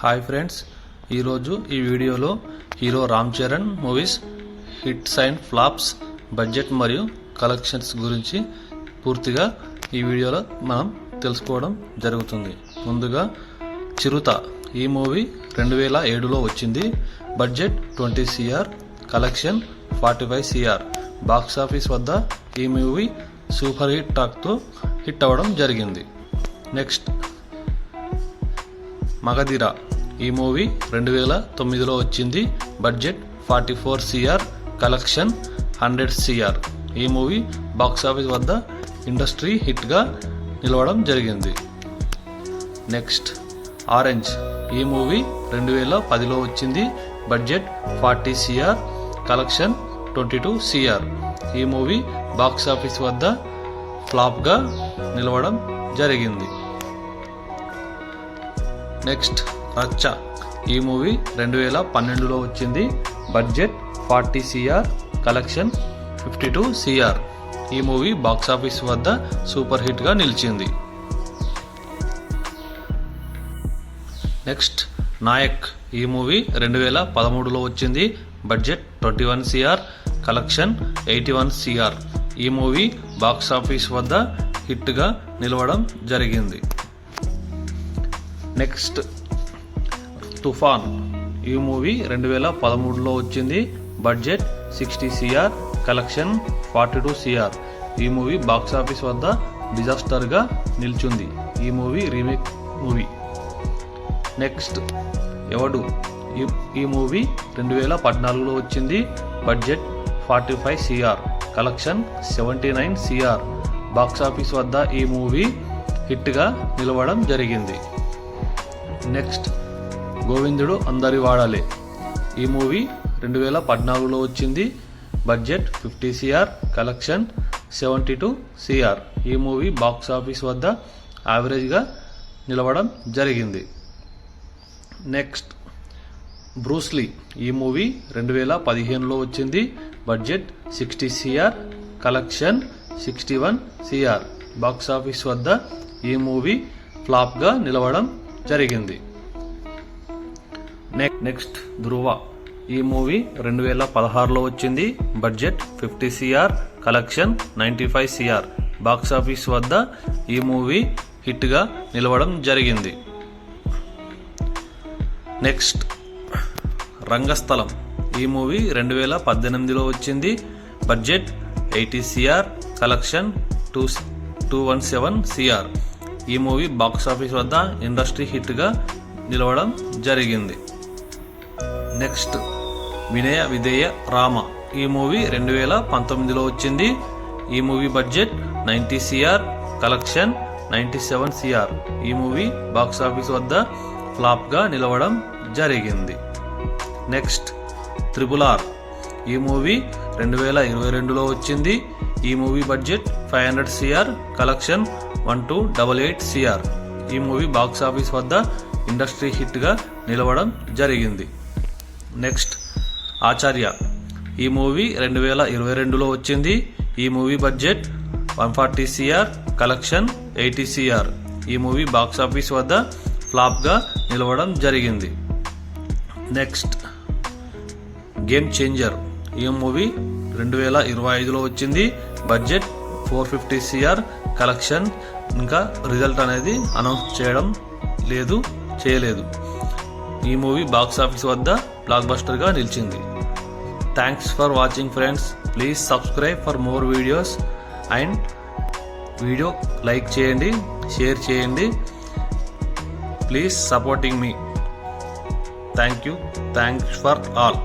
Hi friends, ఈరోజు ఈ వీడియోలో hero Ram Charan movies hits and flops, budget మరియు కలెక్షన్స్ గురించి పూర్తిగా ఈ వీడియోలో మనం తెలుసుకోవడం జరుగుతుంది. ముందుగా చిరుత ఈ మూవీ 2007లో వచ్చింది. Budget 20 CR, collection 45 CR. Box office వద్ద ఈ మూవీ సూపర్ హిట్ టాక్తో హిట్ అవ్వడం జరిగింది. నెక్స్ట్ మగధీర ఈ మూవీ 2009లో వచ్చింది. Budget 44 CR, collection 100 CR. ఈ మూవీ బాక్స్ ఆఫీస్ వద్ద ఇండస్ట్రీ హిట్గా నిలవడం జరిగింది. నెక్స్ట్ ఆరెంజ్ ఈ మూవీ 2010లో వచ్చింది. Budget 40 CR, collection 22 CR. ఈ మూవీ బాక్స్ ఆఫీస్ వద్ద ఫ్లాప్గా నిలవడం జరిగింది. నెక్స్ట్ రచ్చ ఈ మూవీ 2012లో వచ్చింది. Budget 40 CR, collection 52 CR. ఈ మూవీ బాక్స్ ఆఫీస్ వద్ద సూపర్ హిట్గా నిలిచింది. నెక్స్ట్ నాయక్ ఈ మూవీ 2013లో వచ్చింది. Budget 21 CR, collection 81 CR. ఈ మూవీ బాక్స్ ఆఫీస్ వద్ద హిట్గా నిలవడం జరిగింది. నెక్స్ట్ తుఫాన్ ఈ మూవీ 2013లో వచ్చింది. Budget 60 CR, collection 42 CR. ఈ మూవీ బాక్స్ ఆఫీస్ వద్ద డిజాస్టర్గా నిల్చుంది. ఈ మూవీ రీమేక్ మూవీ. నెక్స్ట్ ఎవడు ఈ మూవీ 2014లో వచ్చింది. Budget 45 CR, collection 79 CR. Box office వద్ద ఈ మూవీ హిట్గా నిలవడం జరిగింది. నెక్స్ట్ గోవిందుడు అందరి వాడాలే ఈ మూవీ 2014లో వచ్చింది. Budget 50 CR, collection 72 CR. ఈ మూవీ బాక్స్ ఆఫీస్ వద్ద యావరేజ్గా నిలవడం జరిగింది. నెక్స్ట్ బ్రూస్లీ ఈ మూవీ 2015లో వచ్చింది. Budget 60 CR, collection 61 CR. Box office వద్ద ఈ మూవీ ఫ్లాప్గా నిలవడం జరిగింది. నెక్స్ట్ ధృవ ఈ మూవీ 2016లో వచ్చింది. Budget 50 CR, collection 95 CR. Box office వద్ద ఈ మూవీ హిట్గా నిలవడం జరిగింది. నెక్స్ట్ రంగస్థలం ఈ మూవీ 2018లో వచ్చింది. Budget 80 CR, collection 217 CR. ఈ మూవీ బాక్స్ ఆఫీస్ వద్ద ఇండస్ట్రీ హిట్గా నిలవడం జరిగింది. నెక్స్ట్ వినయ విధేయ రామ ఈ మూవీ 2019లో వచ్చింది. ఈ movie budget 90 CR, collection 97 CR. ఈ మూవీ బాక్స్ ఆఫీస్ వద్ద ఫ్లాప్గా నిలవడం జరిగింది. నెక్స్ట్ RRR ఈ మూవీ 2022లో వచ్చింది. ఈ movie budget 500 CR, collection 1288 CR. ఈ మూవీ బాక్స్ ఆఫీస్ వద్ద ఇండస్ట్రీ హిట్గా నిలవడం జరిగింది. నెక్స్ట్ ఆచార్య ఈ మూవీ 2022లో వచ్చింది. ఈ movie budget 140 CR, collection 80 CR. ఈ మూవీ బాక్స్ ఆఫీస్ వద్ద ఫ్లాప్గా నిలవడం జరిగింది. నెక్స్ట్ గేమ్ చేంజర్ ఈ మూవీ 2025లో వచ్చింది. బడ్జెట్ 450 CR, కలెక్షన్ ఇంకా రిజల్ట్ అనేది అనౌన్స్ చేయలేదు. ఈ మూవీ బాక్స్ ఆఫీస్ వద్ద బ్లాక్ బస్టర్గా నిలిచింది. Thanks for watching friends. Please subscribe for more videos and video like చేయండి, షేర్ చేయండి. Please supporting me. Thanks for all.